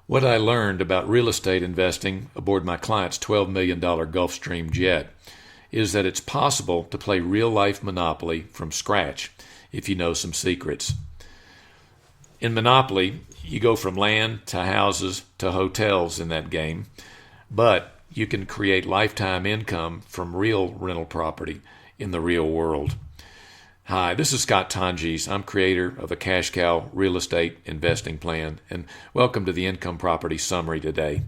What I learned about real estate investing aboard my client's $12 million Gulfstream jet is that it's possible to play real-life Monopoly from scratch if you know some secrets. In Monopoly, you go from land to houses to hotels in that game, but you can create lifetime income from real rental property in the real world. Hi, this is Scott Tonges. I'm creator of a cash cow real estate investing plan, and welcome to the Income Property Summary today.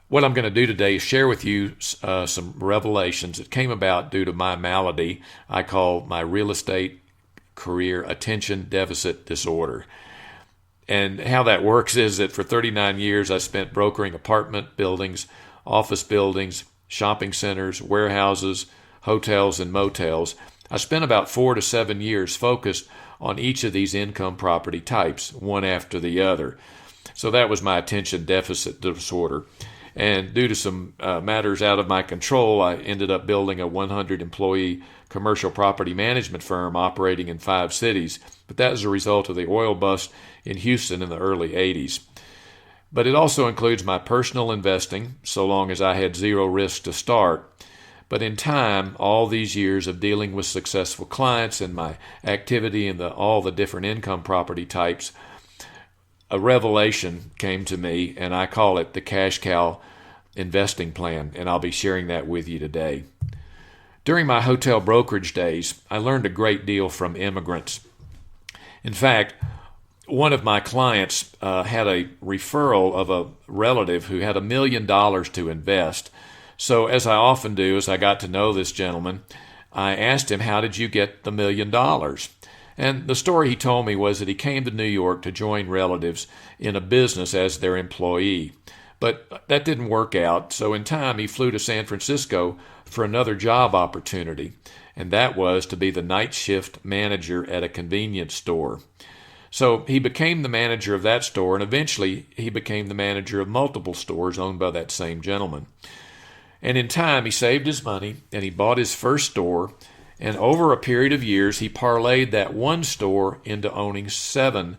What I'm going to do today is share with you some revelations that came about due to my malady I call my real estate career attention deficit disorder. And how that works is that for 39 years I spent brokering apartment buildings, office buildings, shopping centers, warehouses, hotels, and motels. I spent about 4 to 7 years focused on each of these income property types, one after the other. So that was my attention deficit disorder. And due to some matters out of my control, I ended up building a 100-employee commercial property management firm operating in 5 cities. But that was a result of the oil bust in Houston in the early 80s. But it also includes my personal investing, so long as I had zero risk to start. But in time, all these years of dealing with successful clients and my activity in all the different income property types, a revelation came to me, and I call it the cash cow investing plan, and I'll be sharing that with you today. During my hotel brokerage days, I learned a great deal from immigrants. In fact, one of my clients had a referral of a relative who had $1 million to invest. So as I often do, as I got to know this gentleman, I asked him, how did you get the $1 million? And the story he told me was that he came to New York to join relatives in a business as their employee. But that didn't work out, so in time he flew to San Francisco for another job opportunity, and that was to be the night shift manager at a convenience store. So he became the manager of that store, and eventually he became the manager of multiple stores owned by that same gentleman. And in time, he saved his money, and he bought his first store, and over a period of years, he parlayed that one store into owning 7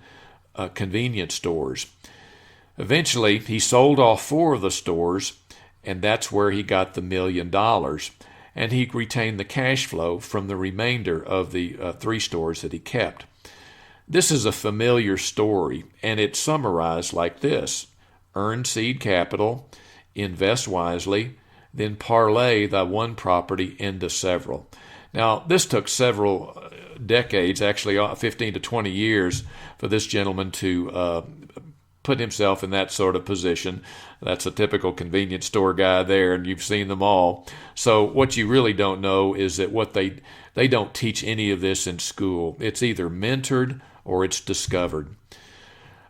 convenience stores. Eventually, he sold off 4 of the stores, and that's where he got the $1 million, and he retained the cash flow from the remainder of the 3 stores that he kept. This is a familiar story, and it's summarized like this: earn seed capital, invest wisely, then parlay the one property into several. Now, this took several decades, actually 15 to 20 years, for this gentleman to put himself in that sort of position. That's a typical convenience store guy there, and you've seen them all. So what you really don't know is that what they don't teach any of this in school. It's either mentored or it's discovered.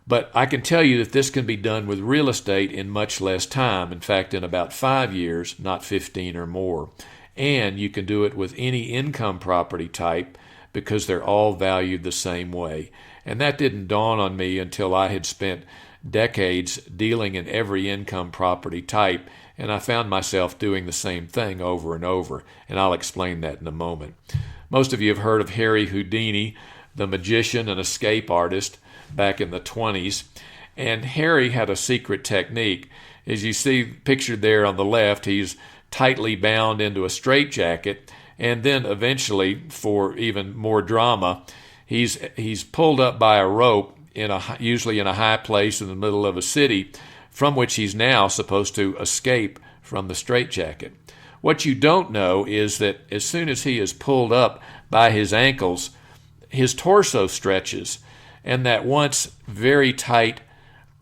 But I can tell you that this can be done with real estate in much less time. In fact, in about 5 years, not 15 or more. And you can do it with any income property type because they're all valued the same way. And that didn't dawn on me until I had spent decades dealing in every income property type, and I found myself doing the same thing over and over. And I'll explain that in a moment. Most of you have heard of Harry Houdini, the magician and escape artist, back in the 20s. And Harry had a secret technique. As you see pictured there on the left, he's tightly bound into a straitjacket, and then eventually, for even more drama, he's pulled up by a rope usually in a high place in the middle of a city, from which he's now supposed to escape from the straitjacket. What you don't know is that as soon as he is pulled up by his ankles, his torso stretches, and that once very tight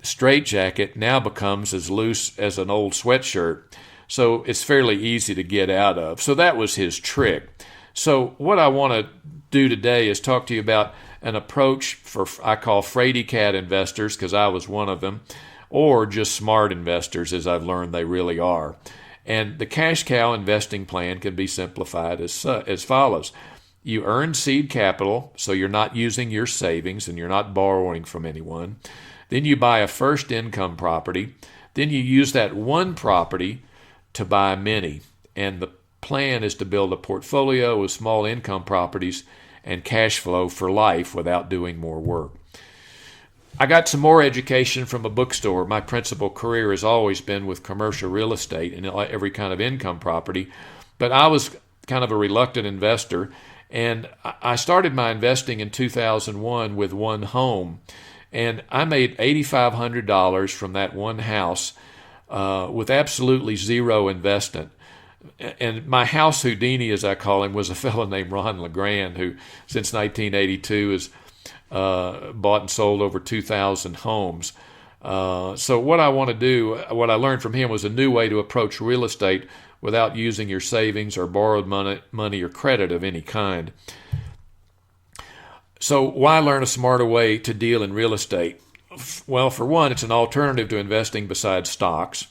straitjacket now becomes as loose as an old sweatshirt. So it's fairly easy to get out of. So that was his trick. So what I want to do today is talk to you about an approach for, I call fraidy cat investors, because I was one of them, or just smart investors, as I've learned they really are. And the cash cow investing plan can be simplified as follows. You earn seed capital, so you're not using your savings and you're not borrowing from anyone. Then you buy a first income property. Then you use that one property to buy many. And the plan is to build a portfolio of small income properties and cash flow for life without doing more work. I got some more education from a bookstore. My principal career has always been with commercial real estate and every kind of income property, but I was kind of a reluctant investor, and I started my investing in 2001 with one home, and I made $8,500 from that one house with absolutely zero investment. And my house Houdini, as I call him, was a fellow named Ron LeGrand, who since 1982 has bought and sold over 2,000 homes. So what I want to do, what I learned from him, was a new way to approach real estate without using your savings or borrowed money or credit of any kind. So why learn a smarter way to deal in real estate? Well, for one, it's an alternative to investing besides stocks.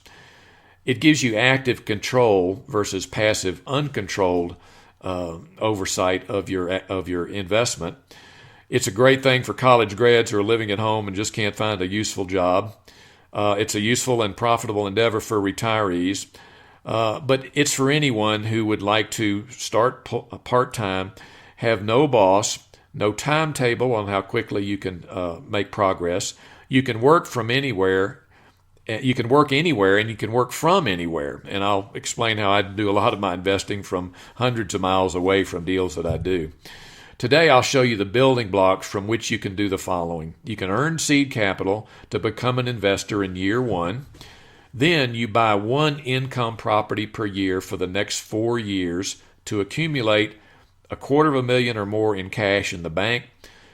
It gives you active control versus passive, uncontrolled oversight of your investment. It's a great thing for college grads who are living at home and just can't find a useful job. It's a useful and profitable endeavor for retirees. But it's for anyone who would like to start part-time, have no boss, no timetable on how quickly you can make progress. You can work from anywhere. You can work anywhere, and you can work from anywhere. And I'll explain how I do a lot of my investing from hundreds of miles away from deals that I do. Today, I'll show you the building blocks from which you can do the following. You can earn seed capital to become an investor in year one. Then you buy one income property per year for the next 4 years to accumulate $250,000 or more in cash in the bank,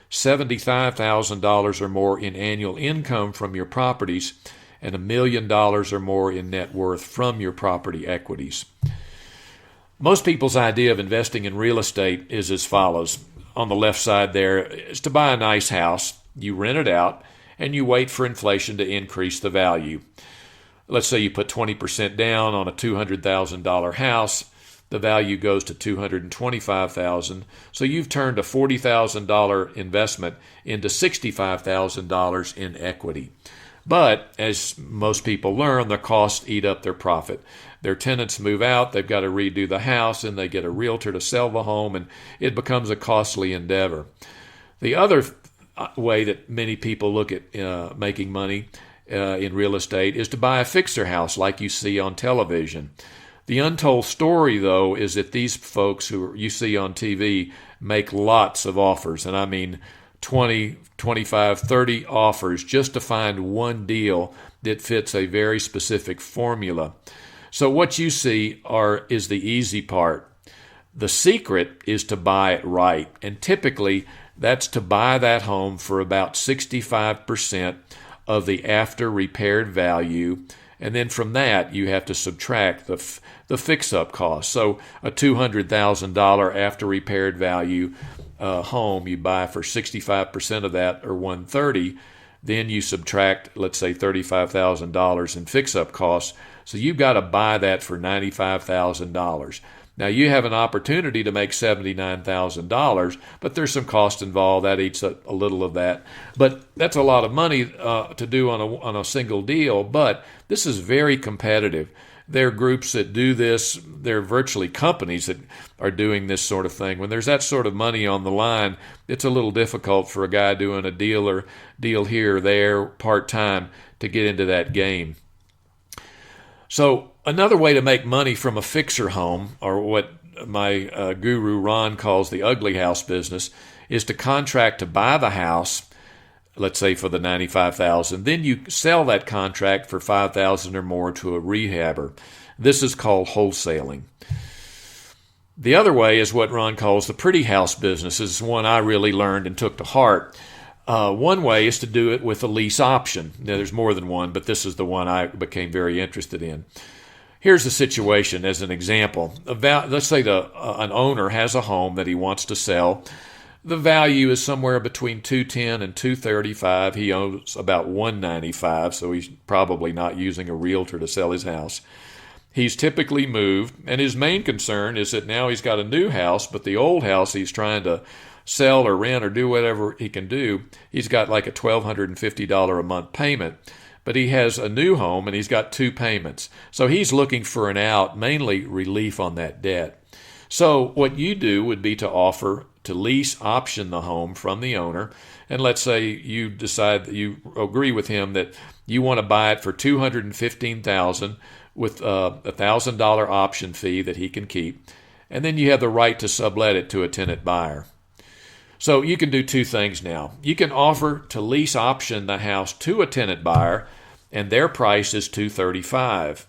$75,000 or more in annual income from your properties, and $1 million or more in net worth from your property equities. Most people's idea of investing in real estate is as follows. On the left side there is to buy a nice house, you rent it out, and you wait for inflation to increase the value. Let's say you put 20% down on a $200,000 house, the value goes to $225,000, so you've turned a $40,000 investment into $65,000 in equity. But as most people learn, the costs eat up their profit. Their tenants move out, they've got to redo the house, and they get a realtor to sell the home, and it becomes a costly endeavor. The other way that many people look at making money in real estate is to buy a fixer house like you see on television. The untold story, though, is that these folks who you see on TV make lots of offers, and I mean 20, 25, 30 offers just to find one deal that fits a very specific formula. So what you see is the easy part. The secret is to buy it right, and typically that's to buy that home for about 65% of the after repaired value, and then from that you have to subtract the fix-up cost. So a $200,000 after repaired value home you buy for 65% of that, or $130,000, then you subtract, let's say, $35,000 in fix-up costs. So you've got to buy that for $95,000. Now you have an opportunity to make $79,000, but there's some cost involved that eats a little of that. But that's a lot of money to do on a single deal. But this is very competitive. There are groups that do this. There are virtually companies that are doing this sort of thing. When there's that sort of money on the line, it's a little difficult for a guy doing a deal here or there part-time to get into that game. So another way to make money from a fixer home, or what my guru Ron calls the ugly house business, is to contract to buy the house, let's say for the $95,000. Then you sell that contract for $5,000 or more to a rehabber. This is called wholesaling. The other way is what Ron calls the pretty house business. This is one I really learned and took to heart. One way is to do it with a lease option. Now, there's more than one, but this is the one I became very interested in. Here's the situation as an example. Let's say an owner has a home that he wants to sell. The value is somewhere between $210,000 and $235,000. He owns about $195,000, so he's probably not using a realtor to sell his house. He's typically moved, and his main concern is that now he's got a new house, but the old house he's trying to sell or rent or do whatever he can do, he's got like a $1,250 a month payment. But he has a new home and he's got 2 payments. So he's looking for an out, mainly relief on that debt. So what you do would be to offer to lease option the home from the owner, and let's say you decide that you agree with him that you want to buy it for $215,000 with a $1,000 option fee that he can keep, and then you have the right to sublet it to a tenant buyer. So you can do two things now. You can offer to lease option the house to a tenant buyer, and their price is $235,000.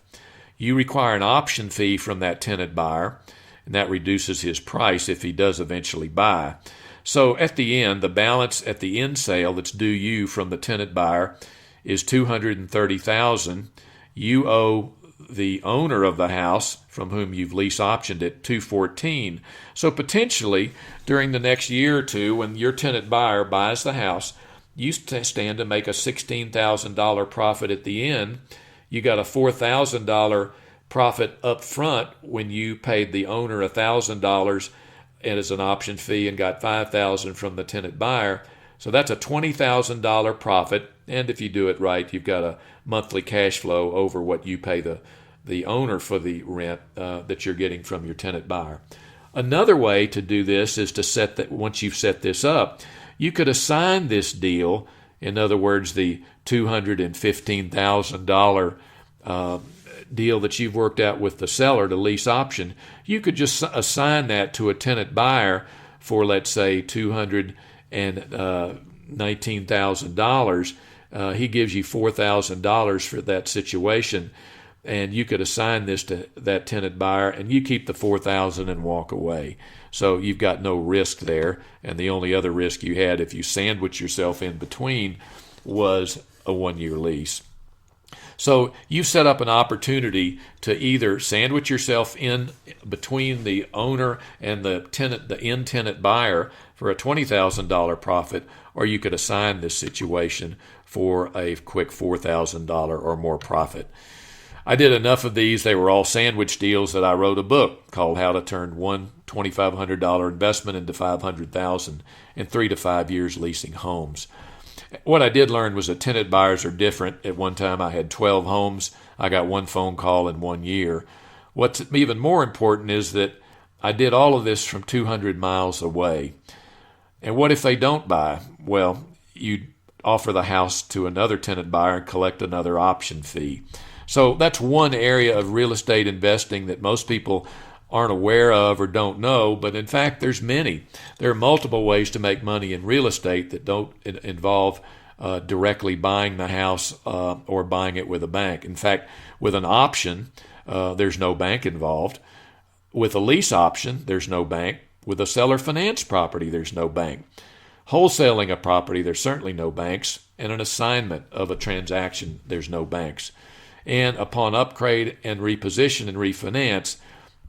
You require an option fee from that tenant buyer, and that reduces his price if he does eventually buy. So at the end, the balance at the end sale that's due you from the tenant buyer is $230,000. You owe the owner of the house from whom you've lease optioned it $214,000. So potentially during the next year or two, when your tenant buyer buys the house, you stand to make a $16,000 profit at the end. You got a $4,000 profit up front when you paid the owner $1,000 as an option fee and got $5,000 from the tenant buyer. So that's a $20,000 profit, and if you do it right, you've got a monthly cash flow over what you pay the owner for the rent that you're getting from your tenant buyer. Another way to do this is to set that. Once you've set this up, you could assign this deal. In other words, the $215,000 deal that you've worked out with the seller to lease option, you could just assign that to a tenant buyer for, let's say, $219,000. He gives you $4,000 for that situation, and you could assign this to that tenant buyer, and you keep the $4,000 and walk away. So you've got no risk there, and the only other risk you had if you sandwich yourself in between was a one-year lease. So you set up an opportunity to either sandwich yourself in between the owner and the tenant, the end tenant buyer, for a $20,000 profit, or you could assign this situation for a quick $4,000 or more profit. I did enough of these. They were all sandwich deals that I wrote a book called How to Turn One $2,500 Investment into $500,000 in 3 to 5 years Leasing Homes. What I did learn was that tenant buyers are different. At one time I had 12 homes. I got one phone call in 1 year. What's even more important is that I did all of this from 200 miles away. And what if they don't buy? Well, you offer the house to another tenant buyer and collect another option fee. So that's one area of real estate investing that most people aren't aware of or don't know, but in fact there's many. There are multiple ways to make money in real estate that don't involve directly buying the house or buying it with a bank. In fact, with an option, there's no bank involved. With a lease option, there's no bank. With a seller finance property, there's no bank. Wholesaling a property, there's certainly no banks. And an assignment of a transaction, there's no banks. And upon upgrade and reposition and refinance,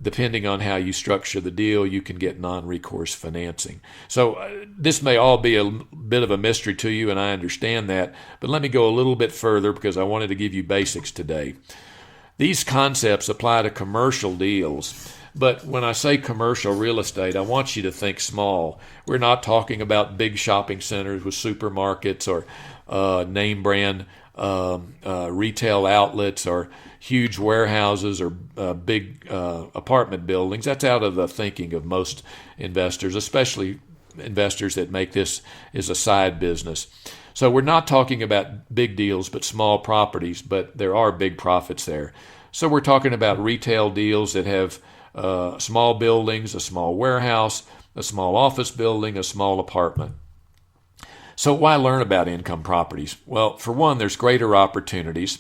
depending on how you structure the deal, you can get non-recourse financing. So this may all be a bit of a mystery to you, and I understand that, but let me go a little bit further because I wanted to give you basics today. These concepts apply to commercial deals, but when I say commercial real estate, I want you to think small. We're not talking about big shopping centers with supermarkets or name brand retail outlets or huge warehouses or big apartment buildings. That's out of the thinking of most investors, especially investors that make this as a side business. So we're not talking about big deals, but small properties, but there are big profits there. So we're talking about retail deals that have small buildings, a small warehouse, a small office building, a small apartment. So why learn about income properties? Well, for one, there's greater opportunities.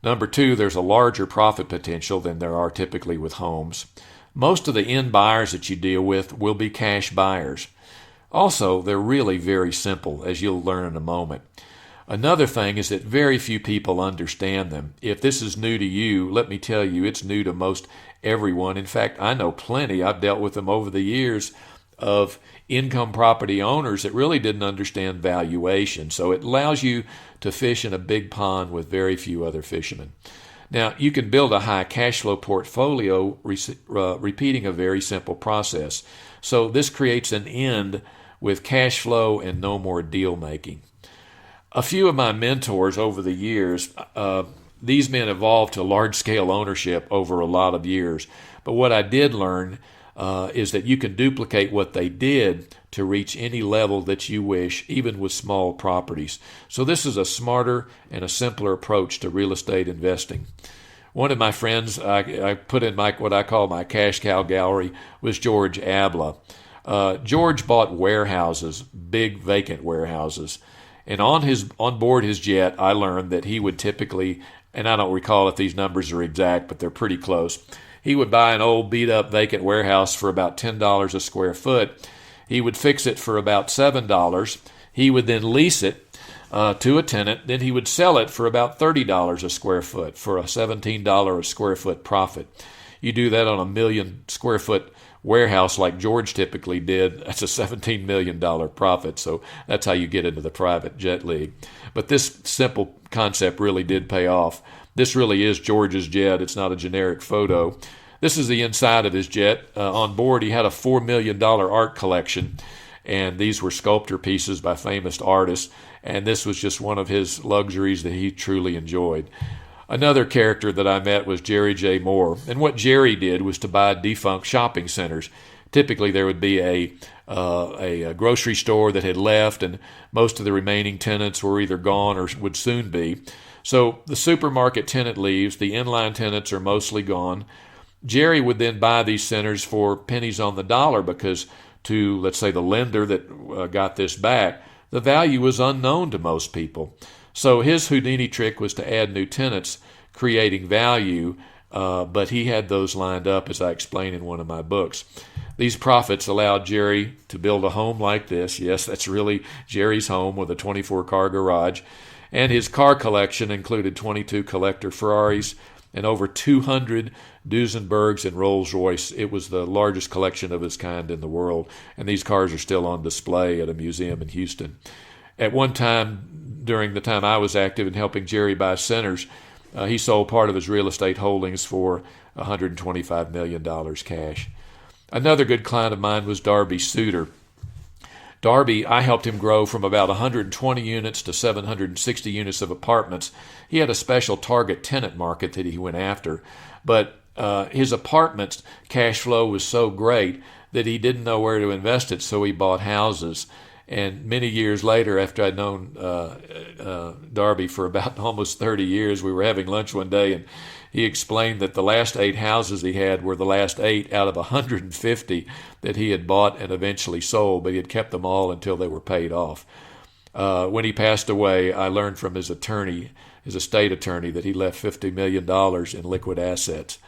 Number two, there's a larger profit potential than there are typically with homes. Most of the end buyers that you deal with will be cash buyers. Also, they're really very simple, as you'll learn in a moment. Another thing is that very few people understand them. If this is new to you, let me tell you, it's new to most everyone. In fact, I know plenty, I've dealt with them over the years, of income property owners that really didn't understand valuation. So it allows you to fish in a big pond with very few other fishermen. Now, you can build a high cash flow portfolio repeating a very simple process. So this creates an end with cash flow and no more deal making. A few of my mentors over the years, these men evolved to large-scale ownership over a lot of years. But what I did learn is that you can duplicate what they did to reach any level that you wish, even with small properties. So this is a smarter and a simpler approach to real estate investing. One of my friends, I put in what I call my cash cow gallery, was George Abla. George bought warehouses, big vacant warehouses. And on board his jet, I learned that he would typically, and I don't recall if these numbers are exact, but they're pretty close. He would buy an old beat-up vacant warehouse for about $10 a square foot. He would fix it for about $7. He would then lease it to a tenant. Then he would sell it for about $30 a square foot for a $17 a square foot profit. You do that on a 1 million square foot warehouse like George typically did, that's a $17 million profit. So that's how you get into the private jet league. But this simple concept really did pay off. This really is George's jet. It's not a generic photo. This is the inside of his jet. On board, he had a $4 million art collection, and these were sculpture pieces by famous artists, and this was just one of his luxuries that he truly enjoyed. Another character that I met was Jerry J. Moore, and what Jerry did was to buy defunct shopping centers. Typically, there would be a grocery store that had left, and most of the remaining tenants were either gone or would soon be. So the supermarket tenant leaves, the inline tenants are mostly gone. Jerry would then buy these centers for pennies on the dollar because to, let's say, the lender that got this back, the value was unknown to most people. So his Houdini trick was to add new tenants, creating value, but he had those lined up, as I explain in one of my books. These profits allowed Jerry to build a home like this. Yes, that's really Jerry's home with a 24-car garage. And his car collection included 22 collector Ferraris and over 200 Duesenbergs and Rolls-Royce. It was the largest collection of its kind in the world, and these cars are still on display at a museum in Houston. At one time, during the time I was active in helping Jerry buy centers, he sold part of his real estate holdings for $125 million cash. Another good client of mine was Darby Suter. Darby, I helped him grow from about 120 units to 760 units of apartments. He had a special target tenant market that he went after, but his apartments cash flow was so great that he didn't know where to invest it, so he bought houses. And many years later, after I'd known Darby for about almost 30 years, we were having lunch one day, and he explained that the last 8 houses he had were the last 8 out of 150 that he had bought and eventually sold, but he had kept them all until they were paid off. When he passed away, I learned from his attorney, his estate attorney, that he left $50 million in liquid assets.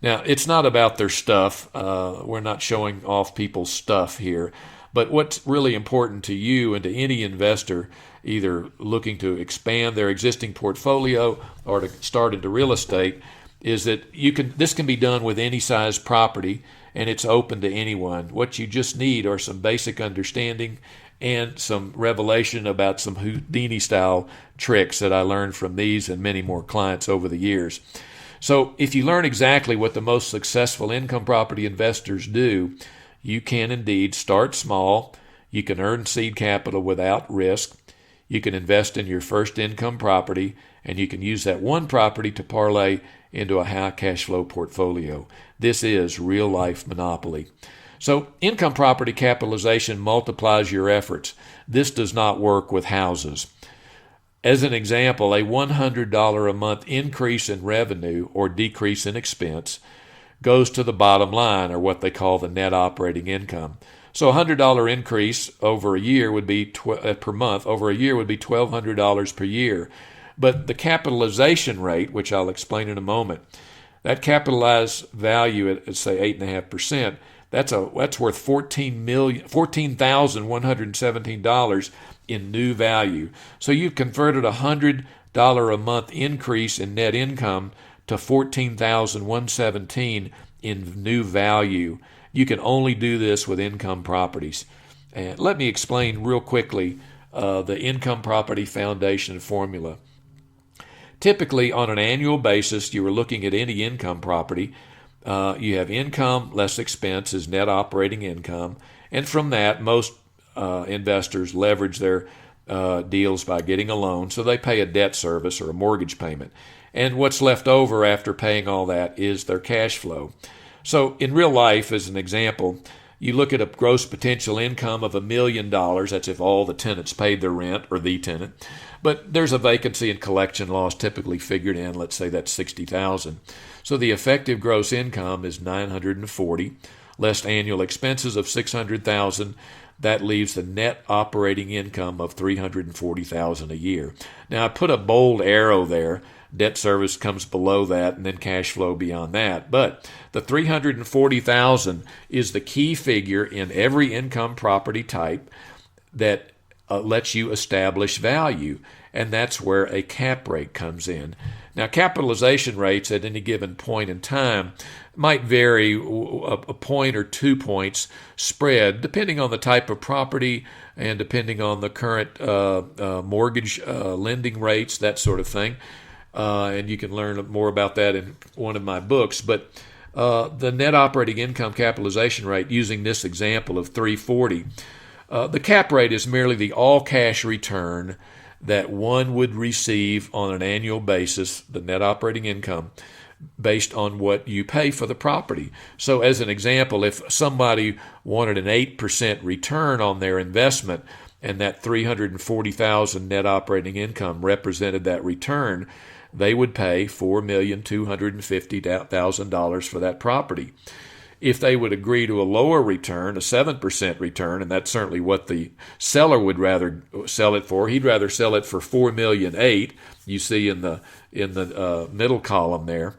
Now, it's not about their stuff. We're not showing off people's stuff here. But what's really important to you and to any investor, either looking to expand their existing portfolio or to start into real estate, is that this can be done with any size property, and it's open to anyone. What you just need are some basic understanding and some revelation about some Houdini-style tricks that I learned from these and many more clients over the years. So if you learn exactly what the most successful income property investors do, you can indeed start small. You can earn seed capital without risk. You can invest in your first income property, and you can use that one property to parlay into a high cash flow portfolio. This is real life monopoly. So income property capitalization multiplies your efforts. This does not work with houses. As an example, a $100 a month increase in revenue or decrease in expense goes to the bottom line, or what they call the net operating income. So a $100 increase over a year would be per month over a year would be $1,200 per year. But the capitalization rate, which I'll explain in a moment, that capitalized value at say 8.5%, that's worth $14,117 in new value. So you've converted a $100 a month increase in net income to $14,117 in new value. You can only do this with income properties. And let me explain real quickly the income property foundation formula. Typically, on an annual basis, you are looking at any income property. You have income less expense is net operating income, and from that, most investors leverage their deals by getting a loan, so they pay a debt service or a mortgage payment. And what's left over after paying all that is their cash flow. So in real life, as an example, you look at a gross potential income of $1 million. That's if all the tenants paid their rent, or the tenant. But there's a vacancy and collection loss typically figured in. Let's say that's $60,000. So the effective gross income is $940, less annual expenses of $600,000. That leaves the net operating income of $340,000 a year. Now I put a bold arrow there. Debt service comes below that, and then cash flow beyond that. But the $340,000 is the key figure in every income property type that lets you establish value, and that's where a cap rate comes in. Now, capitalization rates at any given point in time might vary a point or 2 points spread, depending on the type of property and depending on the current mortgage lending rates, that sort of thing. And you can learn more about that in one of my books. But the net operating income capitalization rate, using this example of 340, the cap rate is merely the all-cash return that one would receive on an annual basis, the net operating income, based on what you pay for the property. So as an example, if somebody wanted an 8% return on their investment and that $340,000 net operating income represented that return, they would pay $4,250,000 for that property. If they would agree to a lower return, a 7% return, and that's certainly what the seller would rather sell it for. He'd rather sell it for $4,800,000. You see in the middle column there,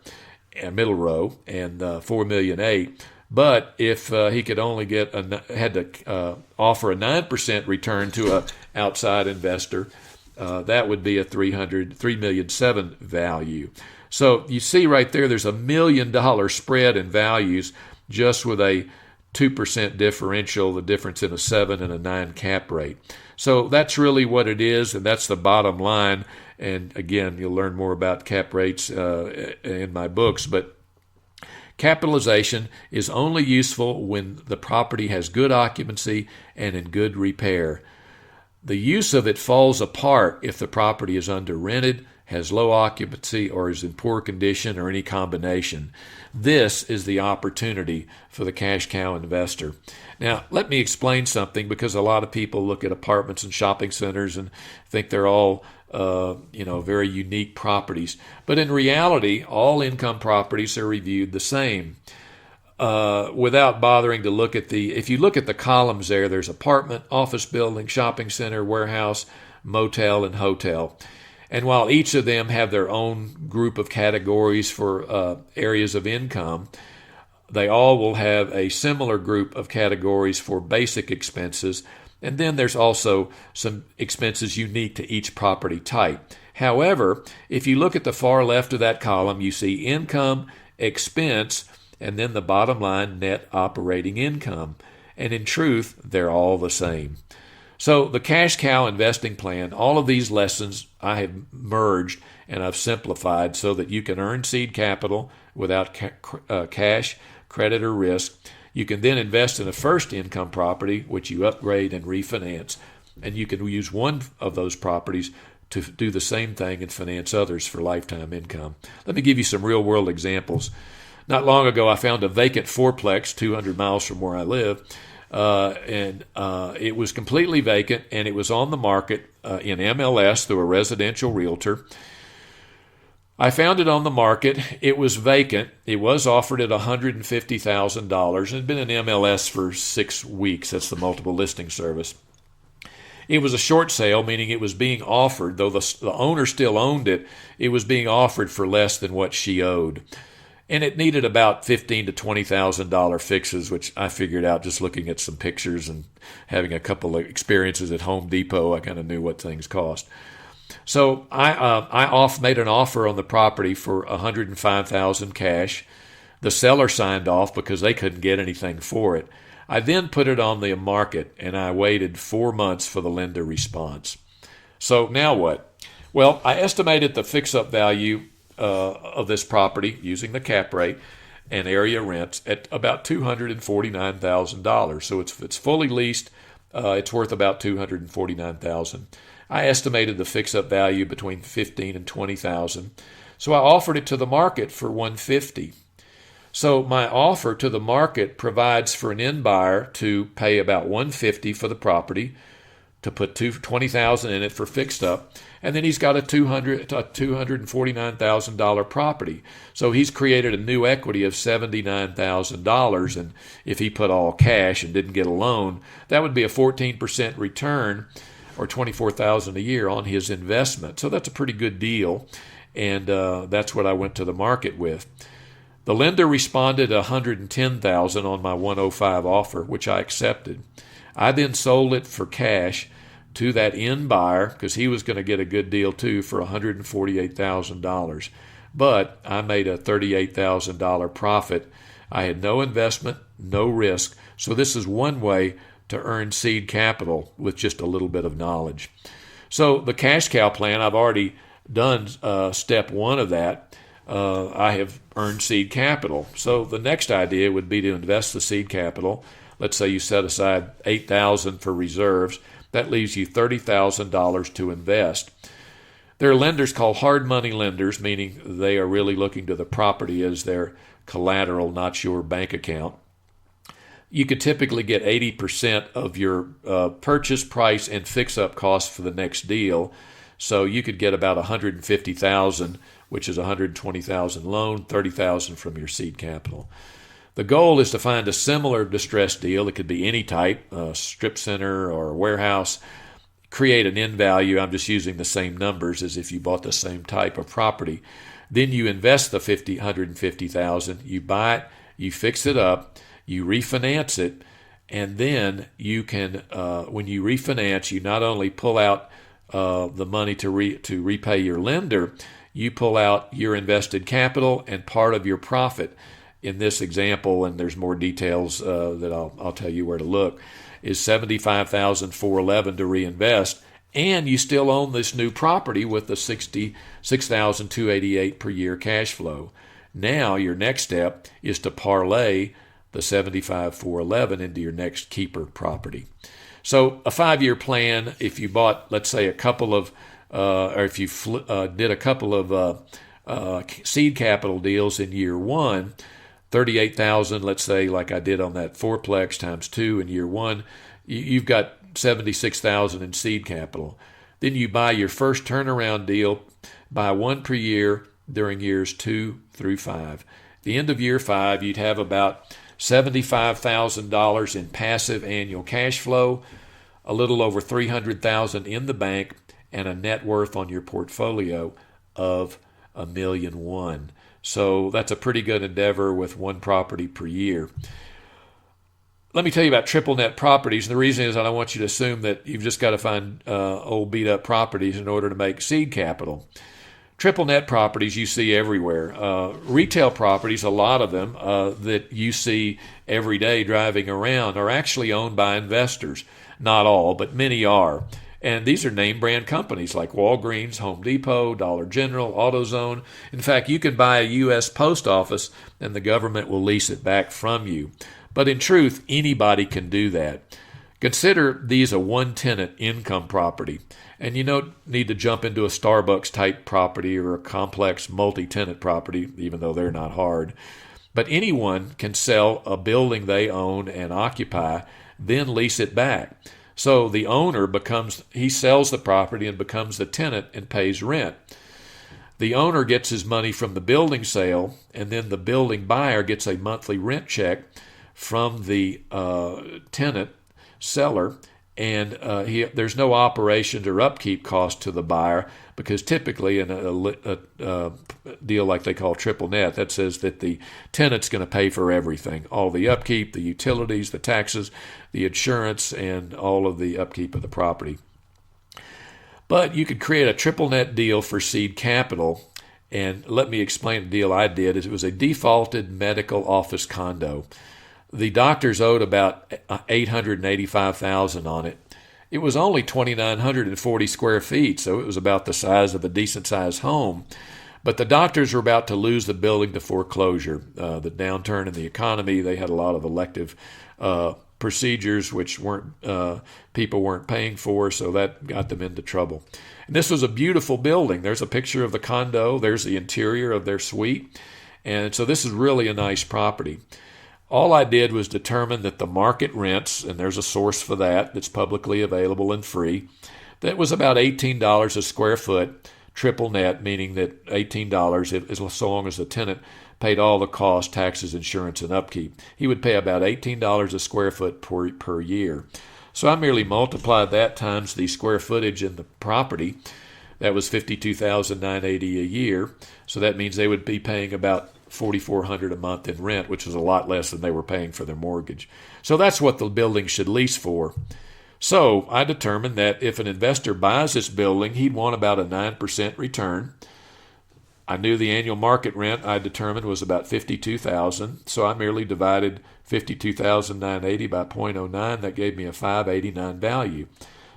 middle row, and $4,800,000. But if he could only had to offer a 9% return to an outside investor, that would be a $3,700,000 value. So you see right there, there's $1 million spread in values just with a 2% differential, the difference in a 7 and a 9 cap rate. So that's really what it is, and that's the bottom line. And again, you'll learn more about cap rates in my books, but capitalization is only useful when the property has good occupancy and in good repair. The use of it falls apart if the property is under rented, has low occupancy, or is in poor condition, or any combination. This is the opportunity for the cash cow investor. Now, let me explain something, because a lot of people look at apartments and shopping centers and think they're all very unique properties. But in reality, all income properties are reviewed the same. Without bothering to look at if you look at the columns there, there's apartment, office building, shopping center, warehouse, motel, and hotel. And while each of them have their own group of categories for areas of income, they all will have a similar group of categories for basic expenses. And then there's also some expenses unique to each property type. However, if you look at the far left of that column, you see income, expense, and then the bottom line, net operating income. And in truth, they're all the same. So the cash cow investing plan, all of these lessons I have merged and I've simplified so that you can earn seed capital without cash, credit, or risk. You can then invest in a first income property, which you upgrade and refinance. And you can use one of those properties to do the same thing and finance others for lifetime income. Let me give you some real world examples. Not long ago, I found a vacant fourplex 200 miles from where I live. And it was completely vacant, and it was on the market in MLS through a residential realtor. I found it on the market. It was vacant. It was offered at $150,000. It had been in MLS for 6 weeks. That's the multiple listing service. It was a short sale, meaning it was being offered, though the owner still owned it, it was being offered for less than what she owed. And it needed about $15,000 to $20,000 fixes, which I figured out just looking at some pictures and having a couple of experiences at Home Depot. I kind of knew what things cost. So I made an offer on the property for $105,000 cash. The seller signed off because they couldn't get anything for it. I then put it on the market, and I waited 4 months for the lender response. So now what? Well, I estimated the fix-up value of this property using the cap rate and area rents at about $249,000. So it's fully leased. It's worth about $249,000. I estimated the fix-up value between $15,000 and $20,000. So I offered it to the market for $150,000. So my offer to the market provides for an end buyer to pay about $150 for the property, to put $20,000 in it for fixed up, and then he's got a $249,000 property. So he's created a new equity of $79,000, and if he put all cash and didn't get a loan, that would be a 14% return, or $24,000 a year on his investment. So that's a pretty good deal, and that's what I went to the market with. The lender responded $110,000 on my 105 offer, which I accepted. I then sold it for cash to that end buyer, because he was going to get a good deal too, for $148,000. But I made a $38,000 profit. I had no investment, no risk. So this is one way to earn seed capital with just a little bit of knowledge. So the cash cow plan, I've already done step one of that. I have earned seed capital. So the next idea would be to invest the seed capital. Let's say you set aside $8,000 for reserves. That leaves you $30,000 to invest. There are lenders called hard money lenders, meaning they are really looking to the property as their collateral, not your bank account. You could typically get 80% of your purchase price and fix-up costs for the next deal. So you could get about $150,000, which is $120,000 loan, $30,000 from your seed capital. The goal is to find a similar distressed deal. It could be any type, a strip center or a warehouse. Create an end value. I'm just using the same numbers as if you bought the same type of property. Then you invest the $150,000. You buy it, you fix it up, you refinance it, and then you can, when you refinance, you not only pull out the money to repay your lender, you pull out your invested capital and part of your profit. In this example, and there's more details that I'll tell you where to look, is $75,411 to reinvest, and you still own this new property with the $66,288 per year cash flow. Now your next step is to parlay the $75,411 into your next keeper property. So a 5-year plan, if you bought, let's say, a couple of, or if you did a couple of seed capital deals in year one, $38,000, let's say, like I did on that fourplex times 2 in year one, you've got $76,000 in seed capital. Then you buy your first turnaround deal, buy one per year during years 2 through 5. At the end of year 5, you'd have about $75,000 in passive annual cash flow, a little over $300,000 in the bank, and a net worth on your portfolio of $1.1 million. So that's a pretty good endeavor with one property per year. Let me tell you about triple net properties. The reason is I don't want you to assume that you've just got to find old beat up properties in order to make seed capital. Triple net properties you see everywhere. Retail properties, a lot of them that you see every day driving around, are actually owned by investors. Not all, but many are. And these are name brand companies like Walgreens, Home Depot, Dollar General, AutoZone. In fact, you can buy a U.S. post office and the government will lease it back from you. But in truth, anybody can do that. Consider these a one-tenant income property. And you don't need to jump into a Starbucks type property or a complex multi-tenant property, even though they're not hard. But anyone can sell a building they own and occupy, then lease it back. So the owner he sells the property and becomes the tenant and pays rent. The owner gets his money from the building sale, and then the building buyer gets a monthly rent check from the tenant seller, and there's no operations or upkeep cost to the buyer, because typically in a deal like they call triple net, that says that the tenant's going to pay for everything, all the upkeep, the utilities, the taxes, the insurance, and all of the upkeep of the property. But you could create a triple net deal for seed capital, and let me explain the deal I did. It was a defaulted medical office condo. The doctors owed about $885,000 on it. It was only 2,940 square feet, so it was about the size of a decent-sized home. But the doctors were about to lose the building to foreclosure. The downturn in the economy, they had a lot of elective procedures which people weren't paying for, so that got them into trouble. And this was a beautiful building. There's a picture of the condo. There's the interior of their suite. And so this is really a nice property. All I did was determine that the market rents, and there's a source for that that's publicly available and free, that was about $18 a square foot, triple net, meaning that $18, so long as the tenant paid all the costs, taxes, insurance, and upkeep. He would pay about $18 a square foot per year. So I merely multiplied that times the square footage in the property. That was $52,980 a year. So that means they would be paying about $4,400 a month in rent, which is a lot less than they were paying for their mortgage. So that's what the building should lease for. So I determined that if an investor buys this building, he'd want about a 9% return. I knew the annual market rent I determined was about $52,000, so I merely divided $52,980 by 0.09. That gave me a $589 value.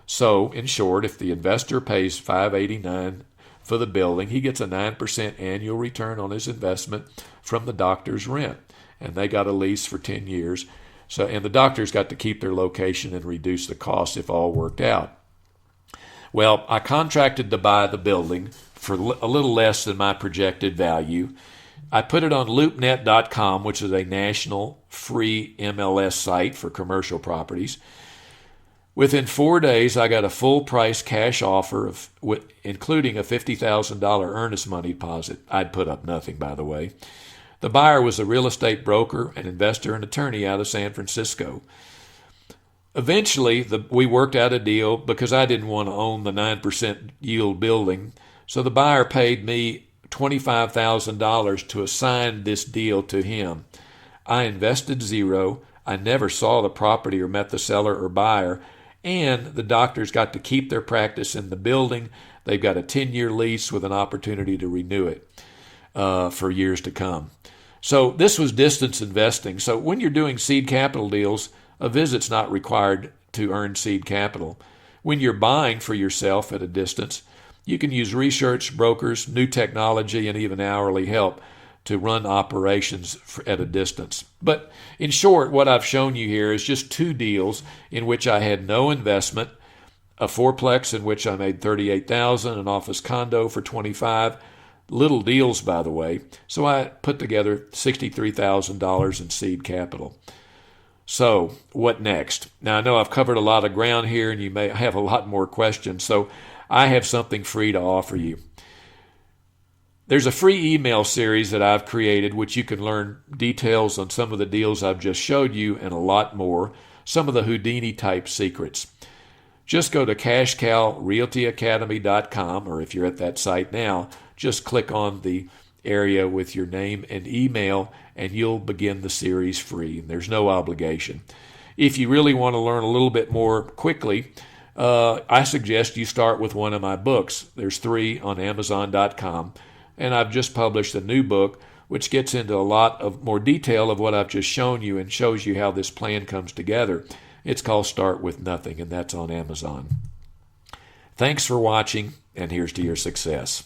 So, in short, if the investor pays $589 for the building, he gets a 9% annual return on his investment from the doctor's rent, and they got a lease for 10 years. So, and the doctors got to keep their location and reduce the cost if all worked out. Well, I contracted to buy the building for a little less than my projected value. I put it on loopnet.com, which is a national free MLS site for commercial properties. Within 4 days, I got a full price cash offer, including a $50,000 earnest money deposit. I'd put up nothing, by the way. The buyer was a real estate broker, an investor, and attorney out of San Francisco. Eventually, we worked out a deal because I didn't want to own the 9% yield building. So the buyer paid me $25,000 to assign this deal to him. I invested zero. I never saw the property or met the seller or buyer. And the doctors got to keep their practice in the building. They've got a 10-year lease with an opportunity to renew it for years to come. So this was distance investing. So when you're doing seed capital deals, a visit's not required to earn seed capital. When you're buying for yourself at a distance, you can use research, brokers, new technology, and even hourly help to run operations at a distance. But in short, what I've shown you here is just 2 deals in which I had no investment, a fourplex in which I made $38,000, an office condo for $25,000, little deals, by the way. So I put together $63,000 in seed capital. So what next? Now I know I've covered a lot of ground here and you may have a lot more questions. So I have something free to offer you. There's a free email series that I've created, which you can learn details on some of the deals I've just showed you and a lot more, some of the Houdini type secrets. Just go to cashcowrealtyacademy.com, or if you're at that site now, just click on the area with your name and email and you'll begin the series free. There's no obligation. If you really want to learn a little bit more quickly, I suggest you start with one of my books. There's 3 on Amazon.com, and I've just published a new book which gets into a lot of more detail of what I've just shown you and shows you how this plan comes together. It's called Start With Nothing, and that's on Amazon. Thanks for watching, and here's to your success.